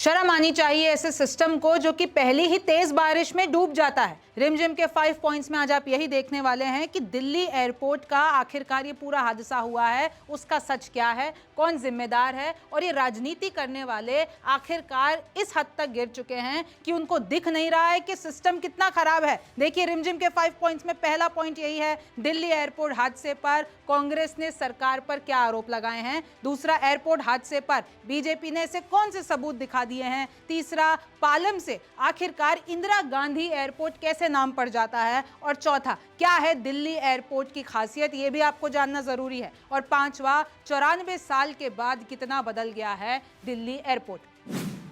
शर्म आनी चाहिए ऐसे सिस्टम को जो कि पहली ही तेज बारिश में डूब जाता है। रिमझिम के 5 पॉइंट्स में आज आप यही देखने वाले हैं कि दिल्ली एयरपोर्ट का आखिरकार ये पूरा हादसा हुआ है, उसका सच क्या है, कौन जिम्मेदार है और ये राजनीति करने वाले आखिरकार इस हद तक गिर चुके हैं कि उनको दिख नहीं रहा है कि सिस्टम कितना खराब है। देखिए, रिमझिम के 5 पॉइंट्स में पहला पॉइंट यही है, दिल्ली एयरपोर्ट हादसे पर कांग्रेस ने सरकार पर क्या आरोप लगाए हैं। दूसरा, एयरपोर्ट हादसे पर बीजेपी ने ऐसे कौन से सबूत दिखा दिए हैं। तीसरा, पालम से आखिरकार इंदिरा गांधी एयरपोर्ट कैसे नाम पड़ जाता है। और चौथा, क्या है दिल्ली एयरपोर्ट की खासियत, यह भी आपको जानना जरूरी है। और पांचवा, 94 साल के बाद कितना बदल गया है दिल्ली एयरपोर्ट।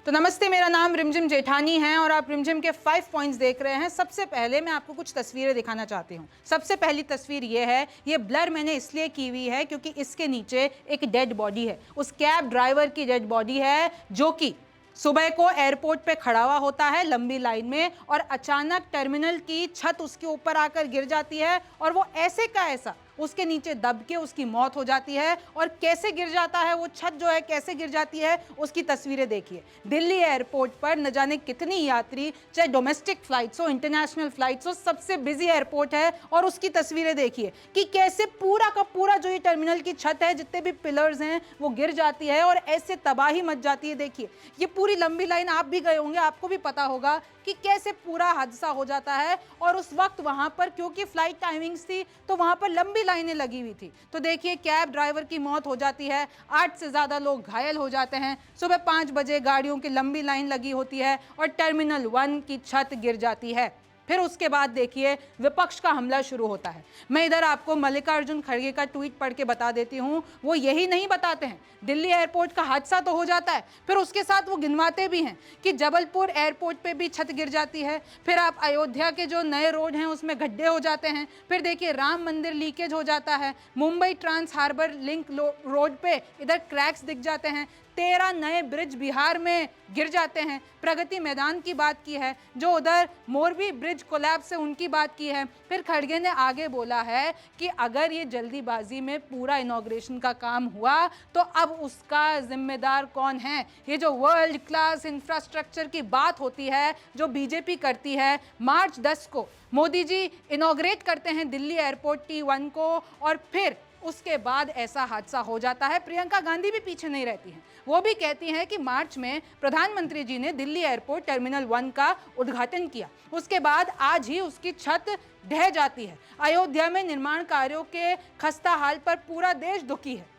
तो नमस्ते, मेरा नाम रिमझिम जेठानी है और आप रिमझिम के 5 पॉइंट्स देख रहे हैं। सबसे पहले मैं आपको कुछ तस्वीरें दिखाना चाहती हूँ। सबसे पहली तस्वीर ये है, ये ब्लर मैंने इसलिए की हुई है क्योंकि इसके नीचे एक डेड बॉडी है, उस कैब ड्राइवर की डेड बॉडी है जो कि सुबह को एयरपोर्ट पे खड़ा हुआ होता है लंबी लाइन में और अचानक टर्मिनल की छत उसके ऊपर आकर गिर जाती है और वो ऐसे का ऐसा उसके नीचे दब के उसकी मौत हो जाती है। और कैसे गिर जाता है वो छत जो है, कैसे गिर जाती है उसकी तस्वीरें देखिए। दिल्ली एयरपोर्ट पर न जाने कितनी यात्री, चाहे डोमेस्टिक फ्लाइट्स हो, इंटरनेशनल फ्लाइट्स हो, सबसे बिजी एयरपोर्ट है और उसकी तस्वीरें देखिए कि कैसे पूरा का पूरा जो ये टर्मिनल की छत है, जितने भी पिलर्स हैं वो गिर जाती है और ऐसे तबाही मच जाती है। देखिए, ये पूरी लंबी लाइन, आप भी गए होंगे, आपको भी पता होगा कि कैसे पूरा हादसा हो जाता है। और उस वक्त वहां पर क्योंकि फ्लाइट टाइमिंग्स थी तो वहां पर लंबी लाइनें लगी हुई थी। तो देखिए, कैब ड्राइवर की मौत हो जाती है, 8 से ज्यादा लोग घायल हो जाते हैं। सुबह 5 बजे गाड़ियों की लंबी लाइन लगी होती है और टर्मिनल 1 की छत गिर जाती है। फिर उसके बाद देखिए, विपक्ष का हमला शुरू होता है। मैं इधर आपको मल्लिकार्जुन खड़गे का ट्वीट पढ़ के बता देती हूं। वो यही नहीं बताते हैं, दिल्ली एयरपोर्ट का हादसा तो हो जाता है, फिर उसके साथ वो गिनवाते भी हैं कि जबलपुर एयरपोर्ट पे भी छत गिर जाती है। फिर आप अयोध्या के जो नए रोड हैं उसमें गड्ढे हो जाते हैं। फिर देखिए, राम मंदिर लीकेज हो जाता है। Mumbai trans harbour link road पे इधर क्रैक्स दिख जाते हैं। 13 नए ब्रिज बिहार में गिर जाते हैं। प्रगति मैदान की बात की है, जो उधर मोरबी ब्रिज कोलैप्स से उनकी बात की है। फिर खड़गे ने आगे बोला है कि अगर ये जल्दीबाजी में पूरा इनॉग्रेशन का काम हुआ तो अब उसका जिम्मेदार कौन है। ये जो वर्ल्ड क्लास इंफ्रास्ट्रक्चर की बात होती है जो बीजेपी करती है, मार्च 10 को मोदी जी इनॉग्रेट करते हैं दिल्ली एयरपोर्ट T1 को और फिर उसके बाद ऐसा हादसा हो जाता है। प्रियंका गांधी भी पीछे नहीं रहती हैं, वो भी कहती हैं कि मार्च में प्रधानमंत्री जी ने दिल्ली एयरपोर्ट टर्मिनल 1 का उद्घाटन किया, उसके बाद आज ही उसकी छत ढह जाती है। अयोध्या में निर्माण कार्यों के खस्ता हाल पर पूरा देश दुखी है।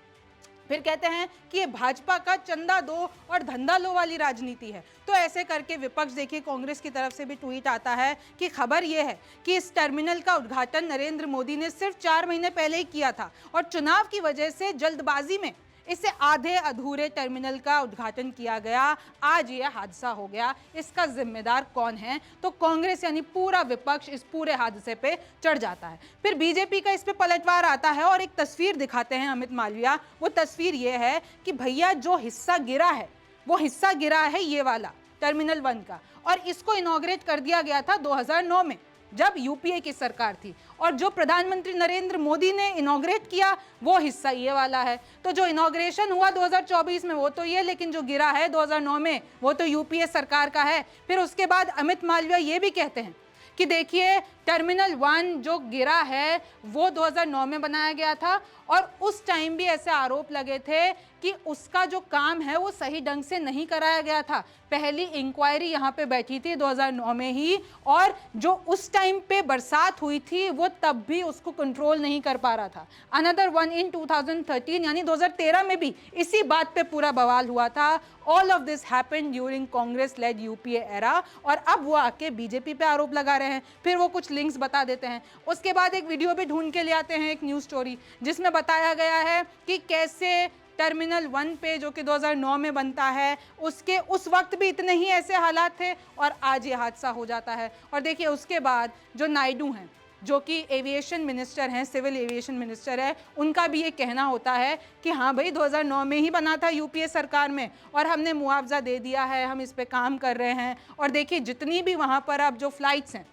फिर कहते हैं कि ये भाजपा का चंदा दो और धंधा लो वाली राजनीति है। तो ऐसे करके विपक्ष, देखिए, कांग्रेस की तरफ से भी ट्वीट आता है कि खबर यह है कि इस टर्मिनल का उद्घाटन नरेंद्र मोदी ने सिर्फ 4 महीने पहले ही किया था और चुनाव की वजह से जल्दबाजी में इसे आधे अधूरे टर्मिनल का उद्घाटन किया गया। आज यह हादसा हो गया, इसका जिम्मेदार कौन है। तो कांग्रेस यानी पूरा विपक्ष इस पूरे हादसे पे चढ़ जाता है। फिर बीजेपी का इस पे पलटवार आता है और एक तस्वीर दिखाते हैं अमित मालविया। वो तस्वीर ये है कि भैया, जो हिस्सा गिरा है वो हिस्सा गिरा है ये वाला टर्मिनल 1 का, और इसको इनॉग्रेट कर दिया गया था 2009 में जब यूपीए की सरकार थी। और जो प्रधानमंत्री नरेंद्र मोदी ने इनॉग्रेट किया वो हिस्सा ये वाला है। तो जो इनॉग्रेशन हुआ 2024 में वो तो ये, लेकिन जो गिरा है 2009 में वो तो यूपीए सरकार का है। फिर उसके बाद अमित मालविया ये भी कहते हैं कि देखिए, टर्मिनल 1 जो गिरा है वो 2009 में बनाया गया था और उस टाइम भी ऐसे आरोप लगे थे कि उसका जो काम है वो सही ढंग से नहीं कराया गया था। पहली इंक्वायरी यहाँ पे बैठी थी 2009 में ही, और जो उस टाइम पे बरसात हुई थी वो तब भी उसको कंट्रोल नहीं कर पा रहा था। अनदर वन इन 2013 यानी 2013 में भी इसी बात पे पूरा बवाल हुआ था। All of this happened during Congress led UPA era, और अब वो आके बीजेपी पे आरोप लगा रहे हैं। फिर वो कुछ लिंक्स बता देते हैं। उसके बाद एक वीडियो भी ढूंढ के ले आते हैं, एक न्यूज़ स्टोरी, जिसमें बताया गया है कि कैसे टर्मिनल 1 पे जो कि 2009 में बनता है उसके उस वक्त भी इतने ही ऐसे हालात थे और आज ये हादसा हो जाता है। और देखिए, उसके बाद जो नायडू हैं, जो कि एविएशन मिनिस्टर हैं, सिविल एविएशन मिनिस्टर है, उनका भी ये कहना होता है कि हाँ भाई, 2009 में ही बना था यूपीए सरकार में और हमने मुआवजा दे दिया है, हम इस पे काम कर रहे हैं। और देखिए, जितनी भी वहाँ पर अब जो फ्लाइट्स हैं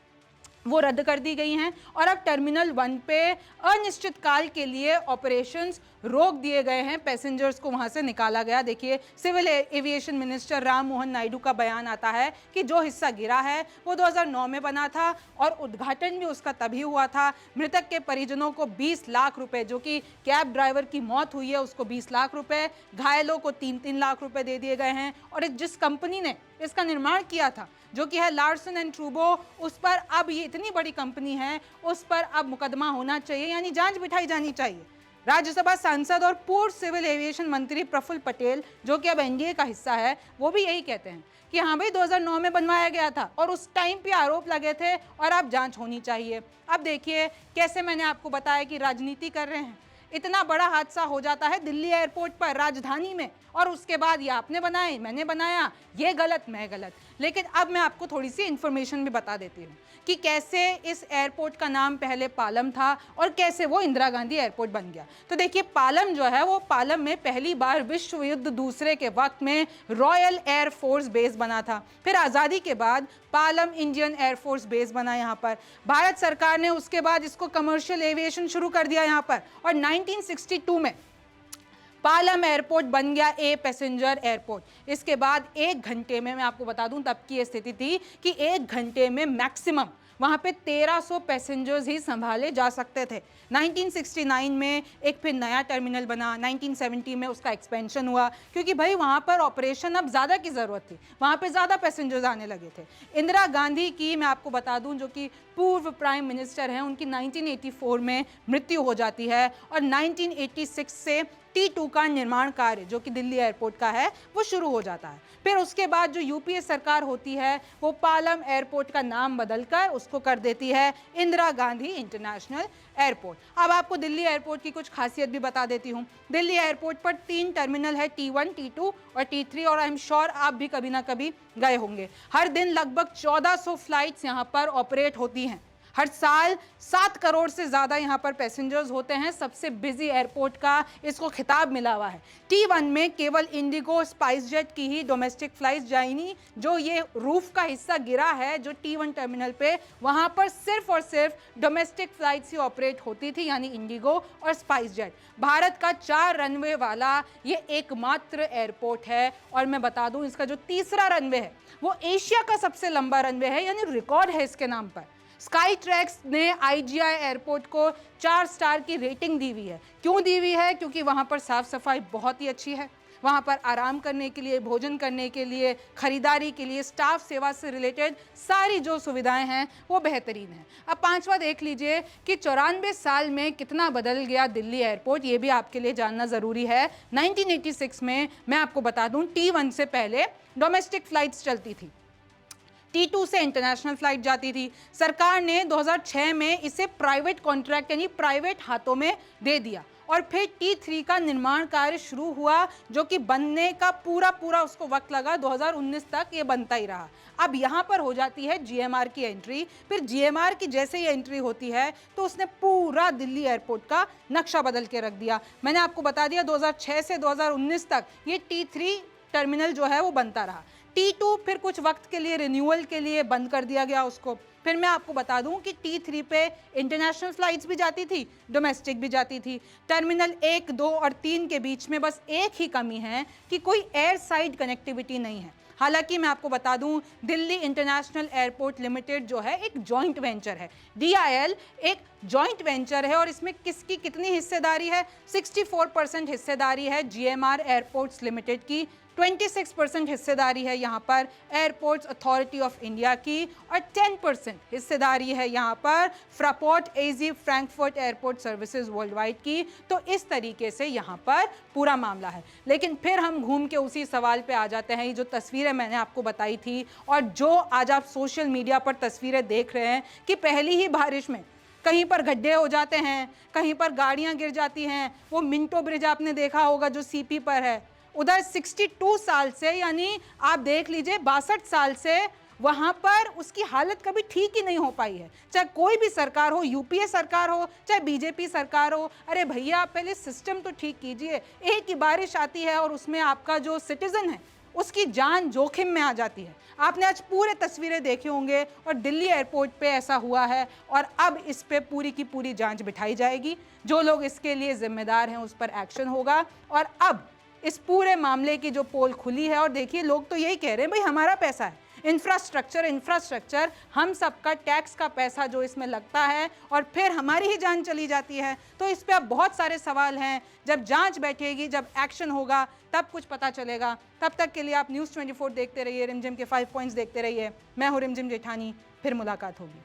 वो रद्द कर दी गई हैं और अब टर्मिनल 1 पे अनिश्चित काल के लिए ऑपरेशंस रोक दिए गए हैं। पैसेंजर्स को वहां से निकाला गया। देखिए, civil aviation minister Ram Mohan Naidu का बयान आता है कि जो हिस्सा गिरा है वो 2009 में बना था और उद्घाटन भी उसका तभी हुआ था। मृतक के परिजनों को 20 लाख रुपए, जो कि कैब ड्राइवर की मौत हुई है उसको 20 लाख रुपए, घायलों को 3-3 लाख रुपए दे दिए गए हैं। और जिस कंपनी ने इसका निर्माण किया था, जो कि है लार्सन एंड ट्रूबो, उस पर अब ये इतनी बड़ी कंपनी है, उस पर अब मुकदमा होना चाहिए, यानी जांच बिठाई जानी चाहिए। राज्यसभा सांसद और पूर्व सिविल एविएशन मंत्री प्रफुल्ल पटेल, जो कि अब एनडीए का हिस्सा है, वो भी यही कहते हैं कि हाँ भाई 2009 में बनवाया गया था और उस टाइम पे आरोप लगे थे और अब जांच होनी चाहिए। अब देखिए कैसे मैंने आपको बताया कि राजनीति कर रहे हैं। इतना बड़ा हादसा हो जाता है दिल्ली एयरपोर्ट पर, राजधानी में, और उसके बाद ये आपने बनाए, मैंने बनाया, ये गलत, मैं गलत। लेकिन अब मैं आपको थोड़ी सी इंफॉर्मेशन भी बता देती हूँ कि कैसे इस एयरपोर्ट का नाम पहले पालम था और कैसे वो इंदिरा गांधी एयरपोर्ट बन गया। तो देखिए, पालम जो है वो पालम में पहली बार विश्व युद्ध दूसरे के वक्त में रॉयल एयर फोर्स बेस बना था। फिर आज़ादी के बाद पालम इंडियन एयरफोर्स बेस बना यहाँ पर। भारत सरकार ने उसके बाद इसको कमर्शियल एविएशन शुरू कर दिया यहाँ पर और 1962 में पालम एयरपोर्ट बन गया ए पैसेंजर एयरपोर्ट। इसके बाद 1 घंटे में, मैं आपको बता दूं तब की ये स्थिति थी कि 1 घंटे में मैक्सिमम वहाँ पे 1300 पैसेंजर्स ही संभाले जा सकते थे। 1969 में एक फिर नया टर्मिनल बना, 1970 में उसका एक्सपेंशन हुआ क्योंकि भाई वहाँ पर ऑपरेशन अब ज़्यादा की ज़रूरत थी, वहाँ पे ज़्यादा पैसेंजर्स आने लगे थे। इंदिरा गांधी की मैं आपको बता दूं, जो कि पूर्व प्राइम मिनिस्टर हैं, उनकी 1984 में मृत्यु हो जाती है और 1986 से T2 का निर्माण कार्य, जो कि दिल्ली एयरपोर्ट का है, वो शुरू हो जाता है। फिर उसके बाद जो यूपीए सरकार होती है वो पालम एयरपोर्ट का नाम बदलकर उसको कर देती है इंदिरा गांधी इंटरनेशनल एयरपोर्ट। अब आपको दिल्ली एयरपोर्ट की कुछ खासियत भी बता देती हूँ। दिल्ली एयरपोर्ट पर 3 टर्मिनल है, T1, T2 और T3, और आई एम श्योर आप भी कभी ना कभी गए होंगे। हर दिन लगभग 1400 फ्लाइट्स यहाँ पर ऑपरेट होती हैं। हर साल 7 करोड़ से ज़्यादा यहाँ पर पैसेंजर्स होते हैं। सबसे बिजी एयरपोर्ट का इसको खिताब मिला हुआ है। T1 में केवल इंडिगो, स्पाइस जेट की ही डोमेस्टिक फ्लाइट्स जाएंगी। जो ये रूफ का हिस्सा गिरा है जो T1 टर्मिनल पे, वहाँ पर सिर्फ और सिर्फ डोमेस्टिक फ्लाइट्स ही ऑपरेट होती थी, यानी इंडिगो और स्पाइस जेट। भारत का 4 रनवे वाला ये एकमात्र एयरपोर्ट है। और मैं बता दूँ, इसका जो तीसरा रनवे है वो एशिया का सबसे लंबा रनवे है, यानी रिकॉर्ड है इसके नाम पर। स्काई ट्रैक्स ने आईजीआई एयरपोर्ट को 4 स्टार की रेटिंग दी हुई है। क्यों दी हुई है? क्योंकि वहाँ पर साफ सफाई बहुत ही अच्छी है, वहाँ पर आराम करने के लिए, भोजन करने के लिए, खरीदारी के लिए, स्टाफ सेवा से रिलेटेड सारी जो सुविधाएं हैं वो बेहतरीन हैं। अब 5वां देख लीजिए कि 94 साल में कितना बदल गया दिल्ली एयरपोर्ट, ये भी आपके लिए जानना ज़रूरी है। 1986 में मैं आपको बता दूँ, T1 से पहले डोमेस्टिक फ्लाइट्स चलती थी, T2 से इंटरनेशनल फ्लाइट जाती थी। सरकार ने 2006 में इसे प्राइवेट कॉन्ट्रैक्ट यानी प्राइवेट हाथों में दे दिया और फिर T3 का निर्माण कार्य शुरू हुआ, जो कि बनने का पूरा उसको वक्त लगा। 2019 तक ये बनता ही रहा। अब यहाँ पर हो जाती है GMR की एंट्री। फिर GMR की जैसे ही एंट्री होती है तो उसने पूरा दिल्ली एयरपोर्ट का नक्शा बदल के रख दिया। मैंने आपको बता दिया 2006 से 2019 तक ये T3 टर्मिनल जो है वो बनता रहा। T2 फिर कुछ वक्त के लिए रिन्यूअल के लिए बंद कर दिया गया उसको। फिर मैं आपको बता दूं कि T3 पे इंटरनेशनल फ्लाइट्स भी जाती थी, डोमेस्टिक भी जाती थी। टर्मिनल 1, 2 और 3 के बीच में बस एक ही कमी है कि कोई एयर साइड कनेक्टिविटी नहीं है। हालांकि मैं आपको बता दूं, दिल्ली इंटरनेशनल एयरपोर्ट लिमिटेड जो है एक जॉइंट वेंचर है। DIL एक जॉइंट वेंचर है और इसमें किसकी कितनी हिस्सेदारी है? 64% हिस्सेदारी है GMR एयरपोर्ट्स लिमिटेड की, 26% हिस्सेदारी है यहाँ पर एयरपोर्ट्स अथॉरिटी ऑफ इंडिया की और 10% हिस्सेदारी है यहाँ पर Fraport AG Frankfurt airport services world wide की। तो इस तरीके से यहाँ पर पूरा मामला है। लेकिन फिर हम घूम के उसी सवाल पे आ जाते हैं। ये जो तस्वीरें मैंने आपको बताई थी और जो आज आप सोशल मीडिया पर तस्वीरें देख रहे हैं कि पहली ही बारिश में कहीं पर गड्ढे हो जाते हैं, कहीं पर गाड़ियाँ गिर जाती हैं। वो मिंटो ब्रिज आपने देखा होगा जो CP पर है, उधर 62 साल से, यानी आप देख लीजिए 62 साल से वहाँ पर उसकी हालत कभी ठीक ही नहीं हो पाई है। चाहे कोई भी सरकार हो, यूपीए सरकार हो, चाहे बीजेपी सरकार हो। अरे भैया, आप पहले सिस्टम तो ठीक कीजिए। एक ही बारिश आती है और उसमें आपका जो सिटीजन है उसकी जान जोखिम में आ जाती है। आपने आज पूरे तस्वीरें देखे होंगे और दिल्ली एयरपोर्ट पे ऐसा हुआ है और अब इस पे पूरी की पूरी जांच बिठाई जाएगी। जो लोग इसके लिए जिम्मेदार हैं उस पर एक्शन होगा। और अब इस पूरे मामले की जो पोल खुली है, और देखिए लोग तो यही कह रहे हैं भाई हमारा पैसा है, इंफ्रास्ट्रक्चर हम सबका टैक्स का पैसा जो इसमें लगता है और फिर हमारी ही जान चली जाती है। तो इस पे अब बहुत सारे सवाल हैं। जब जांच बैठेगी, जब एक्शन होगा, तब कुछ पता चलेगा। तब तक के लिए आप न्यूज़ 24 देखते रहिए, रिमझिम के 5 पॉइंट्स देखते रहिए। मैं हूं रिमझिम जेठानी, फिर मुलाकात होगी।